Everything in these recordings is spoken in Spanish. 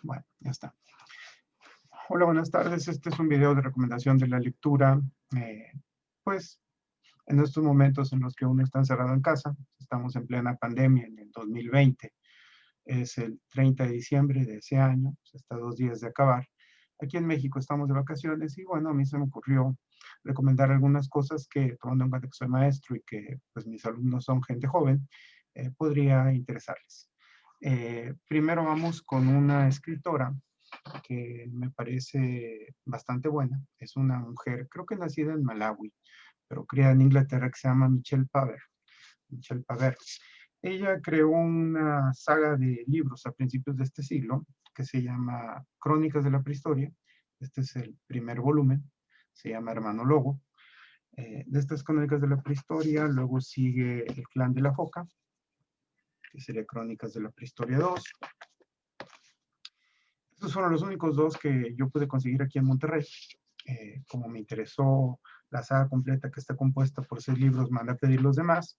Bueno, ya está. Hola, buenas tardes. Este es un video de recomendación de la lectura. Pues en estos momentos en los que uno está encerrado en casa, estamos en plena pandemia en el 2020. Es el 30 de diciembre de ese año, pues está a 2 días de acabar. Aquí en México estamos de vacaciones y bueno, a mí se me ocurrió recomendar algunas cosas que, tomando en cuenta que soy maestro y que pues mis alumnos son gente joven, podría interesarles. Primero vamos con una escritora que me parece bastante buena. Es una mujer, creo que nacida en Malawi, pero criada en Inglaterra, que se llama Michelle Paver. Michelle Paver. Ella creó una saga de libros a principios de este siglo que se llama Crónicas de la Prehistoria. Este es el primer volumen, se llama Hermano Lobo. De estas Crónicas de la Prehistoria, luego sigue El Clan de la Foca, que sería Crónicas de la Prehistoria 2. Estos fueron los únicos dos que yo pude conseguir aquí en Monterrey. Como me interesó la saga completa que está compuesta por 6 libros, mandé a pedir los demás,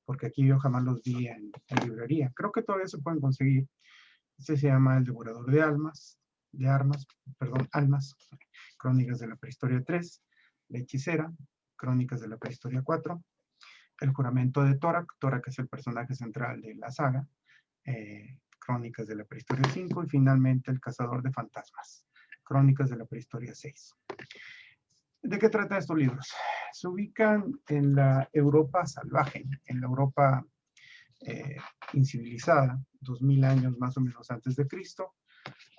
porque aquí yo jamás los vi en librería. Creo que todavía se pueden conseguir. Este se llama El Devorador de Almas, Almas, Crónicas de la Prehistoria 3, La Hechicera, Crónicas de la Prehistoria 4, El Juramento de Torak, Torak es el personaje central de la saga, Crónicas de la Prehistoria 5 y finalmente El Cazador de Fantasmas, Crónicas de la Prehistoria 6. ¿De qué tratan estos libros? Se ubican en la Europa salvaje, en la Europa incivilizada, 2000 años más o menos antes de Cristo.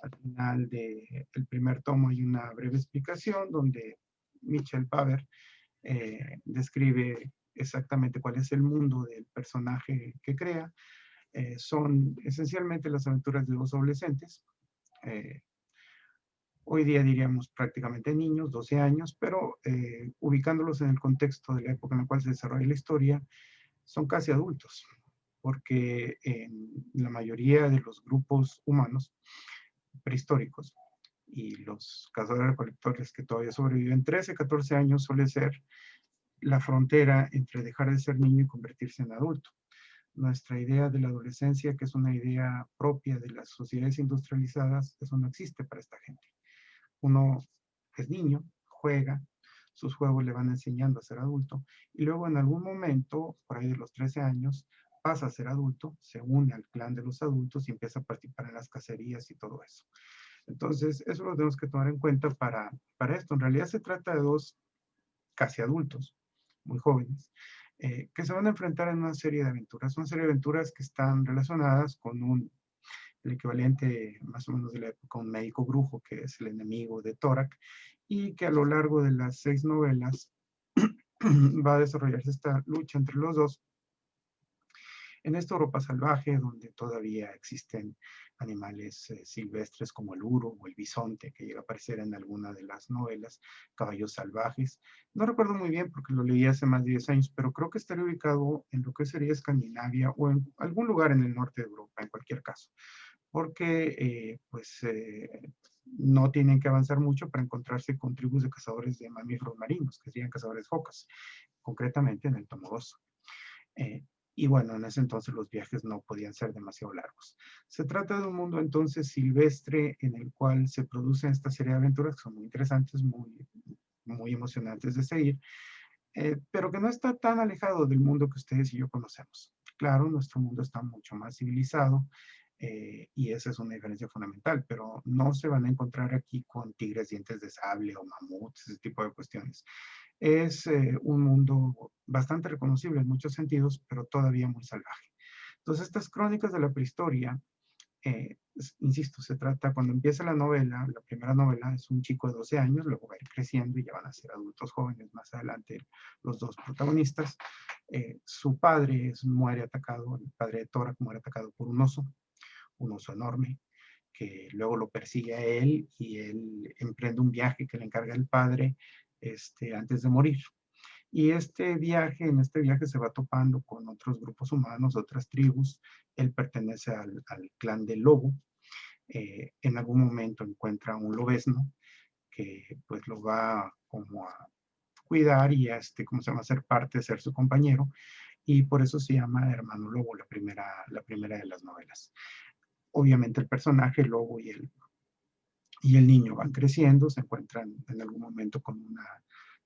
Al final del primer tomo hay una breve explicación donde Michelle Paver describe exactamente cuál es el mundo del personaje que crea. Son esencialmente las aventuras de 2 adolescentes. Hoy día diríamos prácticamente niños, 12 años, pero ubicándolos en el contexto de la época en la cual se desarrolla la historia, son casi adultos, porque en la mayoría de los grupos humanos prehistóricos y los cazadores-recolectores que todavía sobreviven, 13, 14 años suele ser la frontera entre dejar de ser niño y convertirse en adulto. Nuestra idea de la adolescencia, que es una idea propia de las sociedades industrializadas, eso no existe para esta gente. Uno es niño, juega, sus juegos le van enseñando a ser adulto, y luego en algún momento, por ahí de los 13 años, pasa a ser adulto, se une al clan de los adultos y empieza a participar en las cacerías y todo eso. Entonces, eso lo tenemos que tomar en cuenta para esto. En realidad se trata de 2 casi adultos, muy jóvenes, que se van a enfrentar en una serie de aventuras. Una serie de aventuras que están relacionadas con el equivalente más o menos de la época, un médico brujo, que es el enemigo de Torak, y que a lo largo de las 6 novelas va a desarrollarse esta lucha entre los dos en esta Europa salvaje, donde todavía existen animales silvestres como el uro o el bisonte, que llega a aparecer en alguna de las novelas, caballos salvajes. No recuerdo muy bien porque lo leí hace más de 10 años, pero creo que estaría ubicado en lo que sería Escandinavia o en algún lugar en el norte de Europa, en cualquier caso, porque no tienen que avanzar mucho para encontrarse con tribus de cazadores de mamíferos marinos, que serían cazadores de focas, concretamente en el tomo 2. Y bueno, en ese entonces los viajes no podían ser demasiado largos. Se trata de un mundo entonces silvestre en el cual se producen esta serie de aventuras que son muy interesantes, muy emocionantes de seguir, pero que no está tan alejado del mundo que ustedes y yo conocemos. Claro, nuestro mundo está mucho más civilizado y esa es una diferencia fundamental, pero no se van a encontrar aquí con tigres dientes de sable o mamuts, ese tipo de cuestiones. Es un mundo bastante reconocible en muchos sentidos, pero todavía muy salvaje. Entonces, estas crónicas de la prehistoria, insisto, se trata, cuando empieza la novela, la primera novela es un chico de 12 años, luego va a ir creciendo y ya van a ser adultos jóvenes más adelante los 2 protagonistas. Su padre muere atacado, el padre de Torak muere atacado por un oso enorme, que luego lo persigue a él y él emprende un viaje que le encarga el padre antes de morir. Y en este viaje se va topando con otros grupos humanos, otras tribus. Él pertenece al clan del lobo. En algún momento encuentra un lobezno que pues lo va como a cuidar y ¿cómo se llama? A ser parte, ser su compañero. y por eso se llama Hermano Lobo, la primera de las novelas. Obviamente el personaje, el lobo y el niño van creciendo, se encuentran en algún momento con una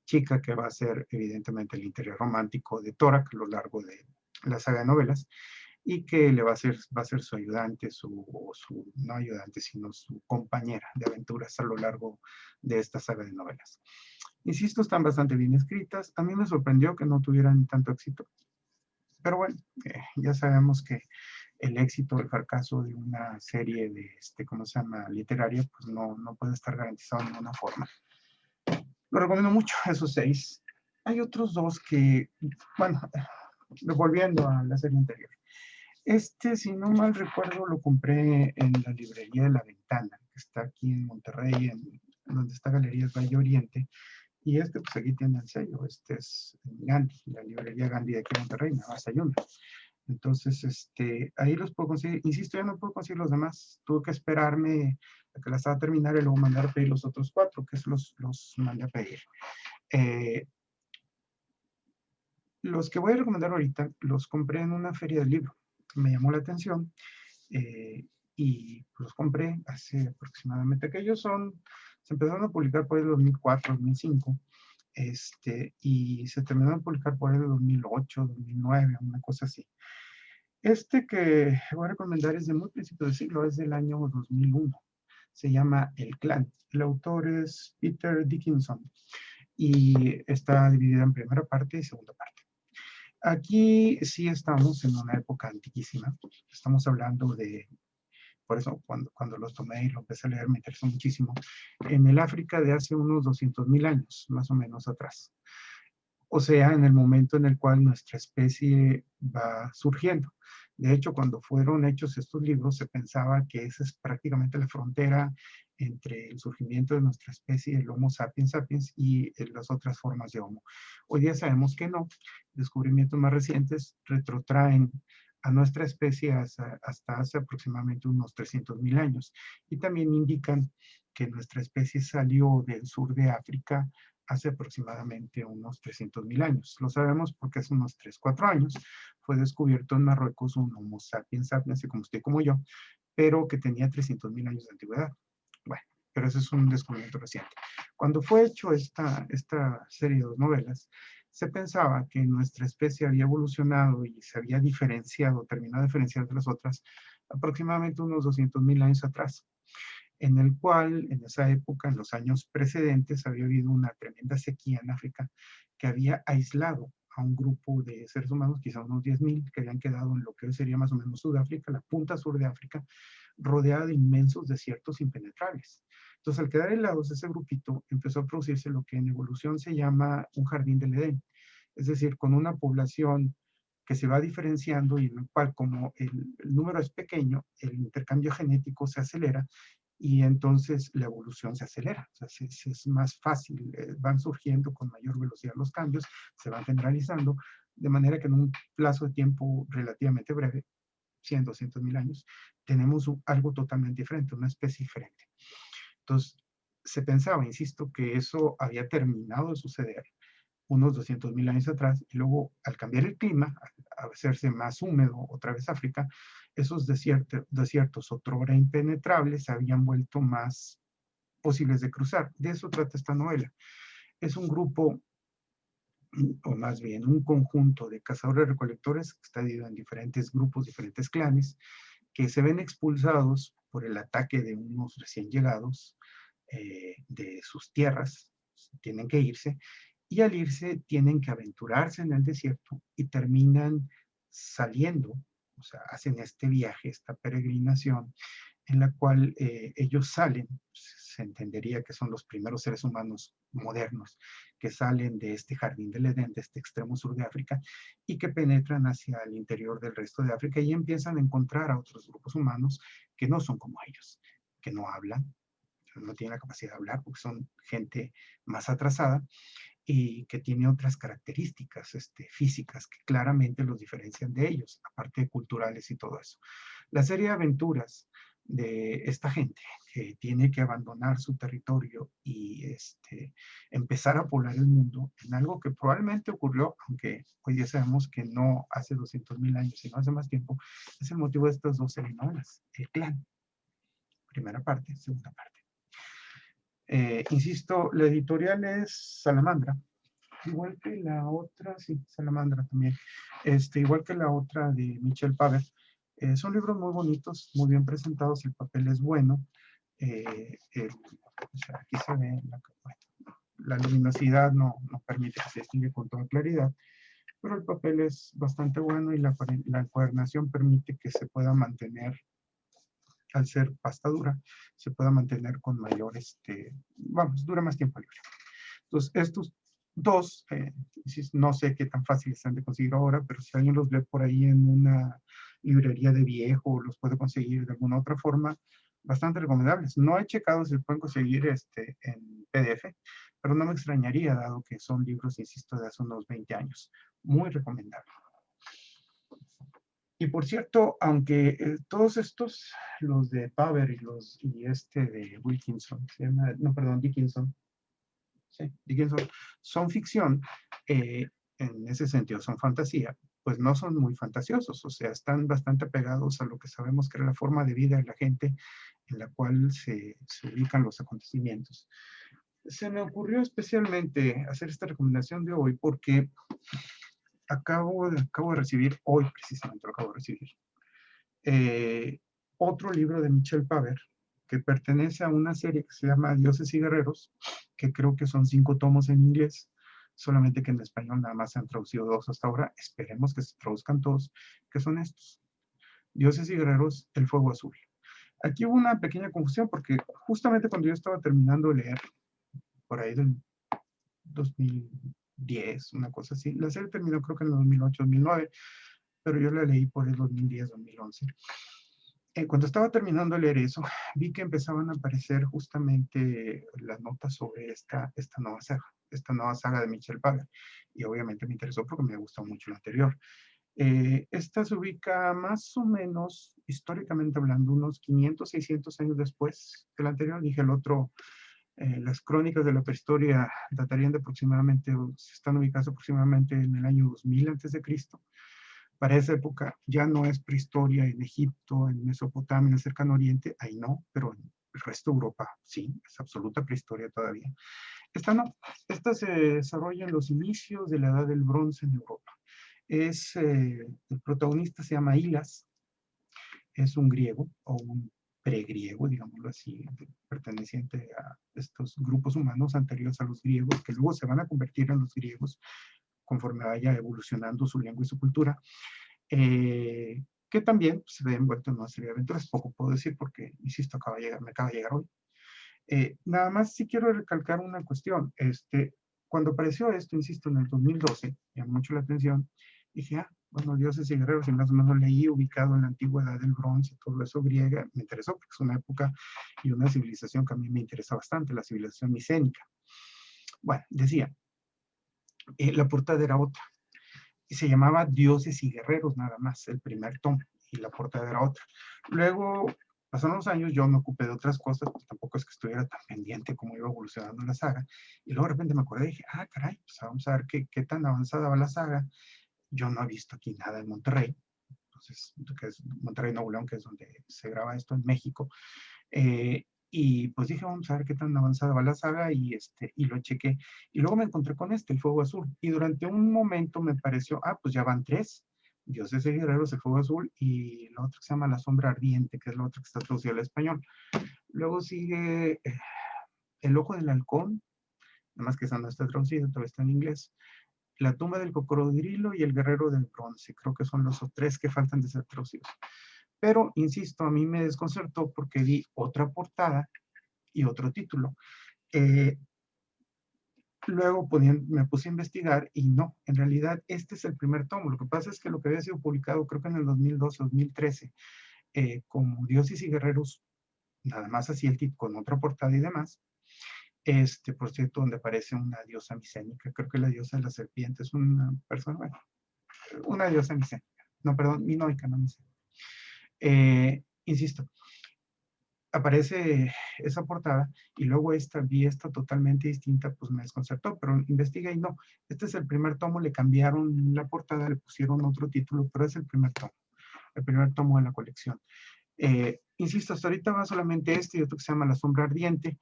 chica que va a ser evidentemente el interés romántico de Torak a lo largo de la saga de novelas, y que le va a ser su ayudante, no ayudante, sino su compañera de aventuras a lo largo de esta saga de novelas. Insisto, están bastante bien escritas. A mí me sorprendió que no tuvieran tanto éxito, pero bueno, ya sabemos que el éxito, el fracaso de una serie de, ¿cómo se llama?, literaria, pues no puede estar garantizado de ninguna forma. Lo recomiendo mucho, esos 6. Hay otros 2 que, bueno, volviendo a la serie anterior. Si no mal recuerdo, lo compré en la librería de La Ventana, que está aquí en Monterrey, donde está Galerías Valle Oriente. Y pues aquí tiene el sello. Este es Gandhi, la librería Gandhi de aquí en Monterrey, nada más hay una. Entonces, ahí los puedo conseguir. Insisto, ya no puedo conseguir los demás. Tuve que esperarme a que la estaba a terminar y luego mandar a pedir los otros 4, que los mandé a pedir. Los que voy a recomendar ahorita los compré en una feria del libro. Me llamó la atención y los compré hace aproximadamente, que ellos se empezaron a publicar por el 2004, 2005, y se terminaron de publicar por el 2008, 2009, una cosa así. Que voy a recomendar es de muy principio del siglo, es del año 2001. Se llama El Clan. El autor es Peter Dickinson y está dividida en primera parte y segunda parte. Aquí sí estamos en una época antiquísima. Estamos hablando de, por eso cuando los tomé y lo empecé a leer me interesó muchísimo, en el África de hace unos 200,000 años, más o menos atrás. O sea, en el momento en el cual nuestra especie va surgiendo. De hecho, cuando fueron hechos estos libros, se pensaba que esa es prácticamente la frontera entre el surgimiento de nuestra especie, el Homo sapiens sapiens, y las otras formas de Homo. Hoy día sabemos que no. Descubrimientos más recientes retrotraen a nuestra especie hasta hace aproximadamente unos 300,000 años. Y también indican que nuestra especie salió del sur de África hace aproximadamente unos 300,000 años. Lo sabemos porque hace unos 3, 4 años fue descubierto en Marruecos un Homo sapiens sapiens, como usted como yo, pero que tenía 300,000 años de antigüedad. Bueno, pero ese es un descubrimiento reciente. Cuando fue hecho esta serie de novelas, se pensaba que nuestra especie había evolucionado y se había diferenciado, terminado de diferenciar de las otras, aproximadamente unos 200,000 años atrás, en el cual en esa época, en los años precedentes, había habido una tremenda sequía en África que había aislado a un grupo de seres humanos, quizá unos 10,000, que habían quedado en lo que hoy sería más o menos Sudáfrica, la punta sur de África, rodeada de inmensos desiertos impenetrables. Entonces, al quedar aislados, ese grupito empezó a producirse lo que en evolución se llama un jardín del Edén, es decir, con una población que se va diferenciando y en el cual, como el número es pequeño, el intercambio genético se acelera y entonces la evolución se acelera, o sea, es más fácil, van surgiendo con mayor velocidad los cambios, se van generalizando, de manera que en un plazo de tiempo relativamente breve, 100, 200,000 años, tenemos algo totalmente diferente, una especie diferente. Entonces, se pensaba, insisto, que eso había terminado de suceder unos 200,000 años atrás, y luego al cambiar el clima, al hacerse más húmedo, otra vez África, esos desiertos otrora impenetrables se habían vuelto más posibles de cruzar. De eso trata esta novela. Es un grupo, o más bien un conjunto de cazadores-recolectores que está dividido en diferentes grupos, diferentes clanes, que se ven expulsados por el ataque de unos recién llegados de sus tierras, tienen que irse, y al irse tienen que aventurarse en el desierto y terminan saliendo, o sea, hacen este viaje, esta peregrinación, en la cual ellos salen, se entendería que son los primeros seres humanos modernos que salen de este jardín del Edén, de este extremo sur de África, y que penetran hacia el interior del resto de África y empiezan a encontrar a otros grupos humanos que no son como ellos, que no hablan, no tienen la capacidad de hablar porque son gente más atrasada y que tiene otras características físicas que claramente los diferencian de ellos, aparte de culturales y todo eso. La serie de aventuras de esta gente que tiene que abandonar su territorio y empezar a poblar el mundo en algo que probablemente ocurrió, aunque hoy día sabemos que no hace 200.000 años, sino hace más tiempo, es el motivo de estas dos telenovelas, El Clan, primera parte, segunda parte. Insisto, la editorial es Salamandra, igual que la otra, sí, Salamandra también, igual que la otra de Michel Paver. Son libros muy bonitos, muy bien presentados, el papel es bueno. O sea, aquí se ve, la luminosidad no permite que se distingue con toda claridad, pero el papel es bastante bueno y la encuadernación permite que se pueda mantener, al ser pasta dura, se pueda mantener con mayor, vamos, dura más tiempo el libro. Entonces, estos dos, no sé qué tan fáciles están de conseguir ahora, pero si alguien los ve por ahí en una librería de viejo o los puede conseguir de alguna otra forma, bastante recomendables. No he checado si se pueden conseguir en PDF, pero no me extrañaría, dado que son libros, insisto, de hace unos 20 años. Muy recomendable. Y por cierto, aunque todos estos, los de Paver y este de Wilkinson, no, perdón, Dickinson, sí, Dickinson, son ficción, en ese sentido son fantasía, pues no son muy fantasiosos, o sea, están bastante pegados a lo que sabemos que era la forma de vida de la gente en la cual se ubican los acontecimientos. Se me ocurrió especialmente hacer esta recomendación de hoy porque acabo de recibir, hoy precisamente lo acabo de recibir, otro libro de Michel Paver, que pertenece a una serie que se llama Dioses y Guerreros, que creo que son 5 tomos en inglés, solamente que en español nada más se han traducido 2 hasta ahora, esperemos que se traduzcan todos, que son estos, Dioses y Guerreros, El Fuego Azul. Aquí hubo una pequeña confusión porque justamente cuando yo estaba terminando de leer, por ahí del 2010, una cosa así, la serie terminó creo que en el 2008-2009, pero yo la leí por el 2010-2011. Cuando estaba terminando de leer eso, vi que empezaban a aparecer justamente las notas sobre esta nueva saga de Michel Paver. Y obviamente me interesó porque me gustó mucho la anterior. Esta se ubica más o menos, históricamente hablando, unos 500, 600 años después que la anterior. Dije el otro, las crónicas de la prehistoria datarían de aproximadamente, se están ubicadas aproximadamente en el año 2000 antes de Cristo. Para esa época ya no es prehistoria en Egipto, en Mesopotamia, en el Cercano Oriente, ahí no, pero en el resto de Europa sí, es absoluta prehistoria todavía. Esta no, esta se desarrolla en los inicios de la Edad del Bronce en Europa. El protagonista se llama Hilas, es un griego o un pregriego, digámoslo así, perteneciente a estos grupos humanos anteriores a los griegos, que luego se van a convertir en los griegos conforme vaya evolucionando su lengua y su cultura. Que también se ve envuelto en una serie de aventuras, poco puedo decir porque, insisto, me acaba de llegar hoy. Nada más sí quiero recalcar una cuestión. Cuando apareció esto, insisto, en el 2012, llamó mucho la atención, dije, bueno, dioses y guerreros, y más o menos leí ubicado en la antigüedad del bronce, todo eso griega, me interesó porque es una época y una civilización que a mí me interesa bastante, la civilización micénica. Bueno, decía, la portada era otra, y se llamaba Dioses y Guerreros nada más, el primer tomo, y la portada era otra. Luego, pasaron los años, yo me ocupé de otras cosas, pues tampoco es que estuviera tan pendiente como iba evolucionando la saga, y luego de repente me acordé y dije, caray, pues vamos a ver qué tan avanzada va la saga. Yo no he visto aquí nada en Monterrey, entonces, que es Monterrey, Nuevo León, que es donde se graba esto en México. Y pues dije, vamos a ver qué tan avanzada va la saga y lo chequé. Y luego me encontré con El Fuego Azul. Y durante un momento me pareció, pues ya van 3. Dioses y Guerreros, El Fuego Azul y la otra que se llama La Sombra Ardiente, que es la otra que está traducida al español. Luego sigue El Ojo del Halcón, nada más que esa no está traducida, todavía está en inglés. La Tumba del Cocodrilo y El Guerrero del Bronce. Creo que son los 3 que faltan de ser traducidos. Pero, insisto, a mí me desconcertó porque vi otra portada y otro título. Luego me puse a investigar y no, en realidad este es el primer tomo. Lo que pasa es que lo que había sido publicado creo que en el 2012-2013, como Dioses y Guerreros, nada más así el título con otra portada y demás, por cierto, donde aparece una diosa micénica, creo que la diosa de la serpiente es una persona, bueno, una diosa micénica, no, perdón, minoica, no micénica. Insisto, aparece esa portada y luego vi esta totalmente distinta, pues me desconcertó, pero investigué y no, este es el primer tomo, le cambiaron la portada, le pusieron otro título, pero es el primer tomo de la colección. Insisto, hasta ahorita va solamente este y otro que se llama La Sombra Ardiente.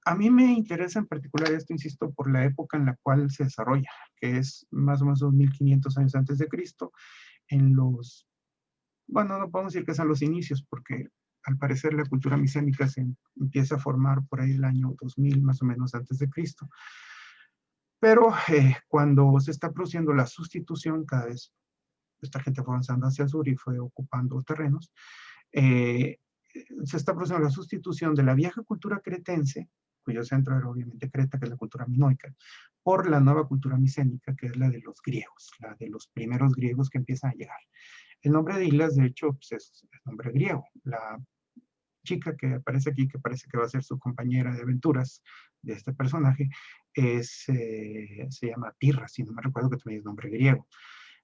A mí me interesa en particular esto, insisto, por la época en la cual se desarrolla, que es más o menos 2500 años antes de Cristo, en los, bueno, no podemos decir que sean los inicios, porque al parecer la cultura micénica se empieza a formar por ahí el año 2000, más o menos antes de Cristo. Pero cuando se está produciendo la sustitución, cada vez esta gente fue avanzando hacia el sur y fue ocupando terrenos, eh, se está produciendo la sustitución de la vieja cultura cretense, cuyo centro era obviamente Creta, que es la cultura minoica, por la nueva cultura micénica, que es la de los griegos, la de los primeros griegos que empiezan a llegar. El nombre de Islas, de hecho, pues es nombre griego. La chica que aparece aquí, que parece que va a ser su compañera de aventuras de este personaje, se llama Pirra, si no me recuerdo, que también es nombre griego.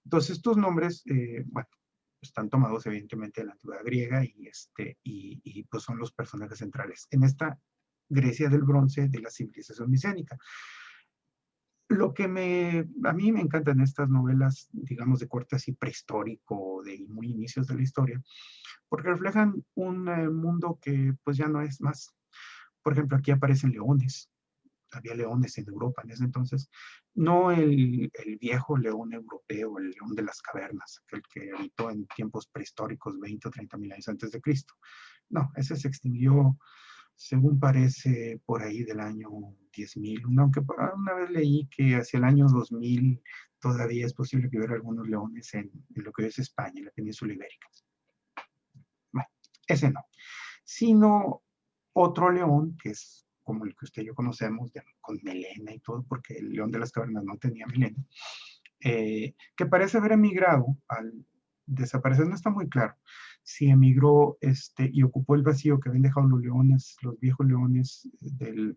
Entonces, estos nombres, bueno, están tomados evidentemente de la antigüedad griega y pues son los personajes centrales en esta Grecia del bronce de la civilización micénica. Lo que a mí me encantan estas novelas, digamos, de corte así prehistórico, de muy inicios de la historia, porque reflejan un mundo que pues ya no es más. Por ejemplo, aquí aparecen leones. Había leones en Europa en ese entonces. No el viejo león europeo, el león de las cavernas, aquel que habitó en tiempos prehistóricos, 20 o 30 mil años antes de Cristo. No, ese se extinguió, según parece, por ahí del año 10.000, aunque una vez leí que hacia el año 2000 todavía es posible que hubiera algunos leones en lo que es España, en la península ibérica. Bueno, ese no, sino otro león que es como el que usted y yo conocemos, con melena y todo, porque el león de las cavernas no tenía melena, que parece haber emigrado al desaparecer, no está muy claro si emigró y ocupó el vacío que habían dejado los leones, los viejos leones de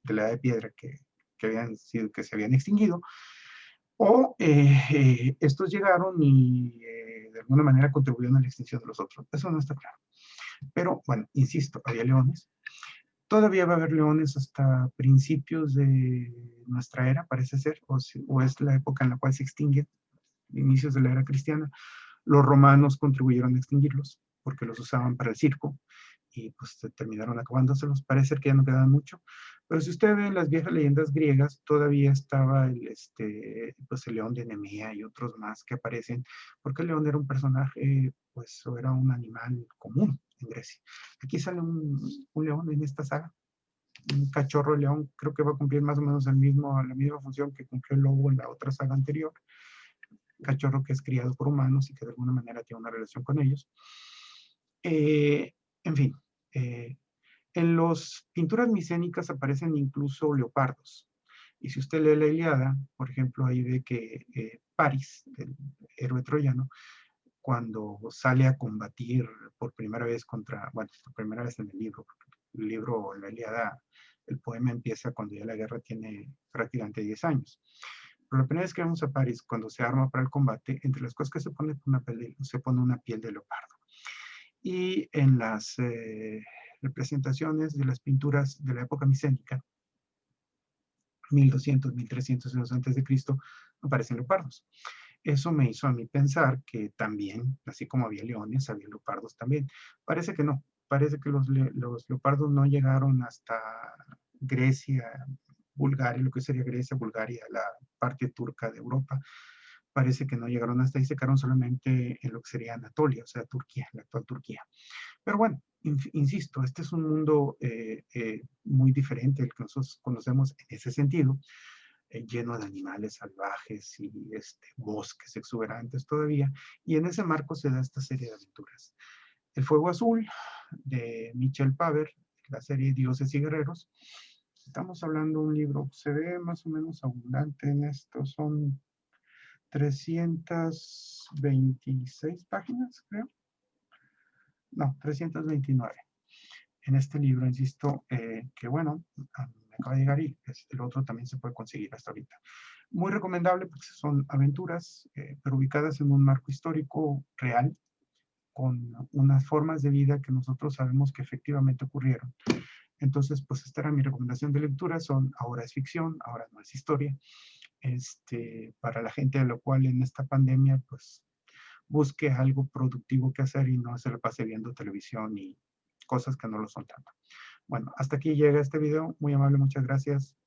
la edad de piedra que se habían extinguido, o estos llegaron y de alguna manera contribuyeron a la extinción de los otros. Eso no está claro. Pero bueno, insisto, había leones. Todavía va a haber leones hasta principios de nuestra era, parece ser, o es la época en la cual se extinguen, inicios de la era cristiana. Los romanos contribuyeron a extinguirlos porque los usaban para el circo y pues terminaron acabándoselos. Parece que ya no quedaban mucho. Pero si usted ve en las viejas leyendas griegas, todavía estaba pues el león de Nemea y otros más que aparecen, porque el león era un personaje, pues, o era un animal común en Grecia. Aquí sale un león en esta saga, un cachorro león, creo que va a cumplir más o menos la misma función que cumplió el lobo en la otra saga anterior. Cachorro que es criado por humanos y que de alguna manera tiene una relación con ellos. En fin, en las pinturas micénicas aparecen incluso leopardos. Y si usted lee la Ilíada, por ejemplo, ahí ve que Paris, el héroe troyano, cuando sale a combatir por primera vez por primera vez en el libro, la Ilíada, el poema empieza cuando ya la guerra tiene prácticamente 10 años. Pero la primera vez que vemos a Paris, cuando se arma para el combate, entre las cosas que se pone una piel de leopardo. Y en las representaciones de las pinturas de la época micénica, 1200, 1300 años antes de Cristo, aparecen leopardos. Eso me hizo a mí pensar que también, así como había leones, había leopardos también. Parece que no, parece que los leopardos no llegaron hasta Grecia, Bulgaria, lo que sería Grecia, Bulgaria, la parte turca de Europa. Parece que no llegaron hasta ahí, se quedaron solamente en lo que sería Anatolia, o sea, Turquía, la actual Turquía. Pero bueno, insisto, este es un mundo muy diferente del que nosotros conocemos en ese sentido, lleno de animales salvajes y bosques exuberantes todavía, y en ese marco se da esta serie de aventuras. El Fuego Azul, de Michel Paver, la serie Dioses y Guerreros. Estamos hablando de un libro, se ve más o menos abundante en esto, son 326 páginas, creo. No, 329. En este libro, insisto, que bueno, me acaba de llegar y el otro también se puede conseguir hasta ahorita. Muy recomendable porque son aventuras, pero ubicadas en un marco histórico real, con unas formas de vida que nosotros sabemos que efectivamente ocurrieron. Entonces, pues esta era mi recomendación de lectura, son ahora es ficción, ahora no es historia. Para la gente de lo cual en esta pandemia, pues busque algo productivo que hacer y no se lo pase viendo televisión y cosas que no lo son tanto. Bueno, hasta aquí llega este video. Muy amable, muchas gracias.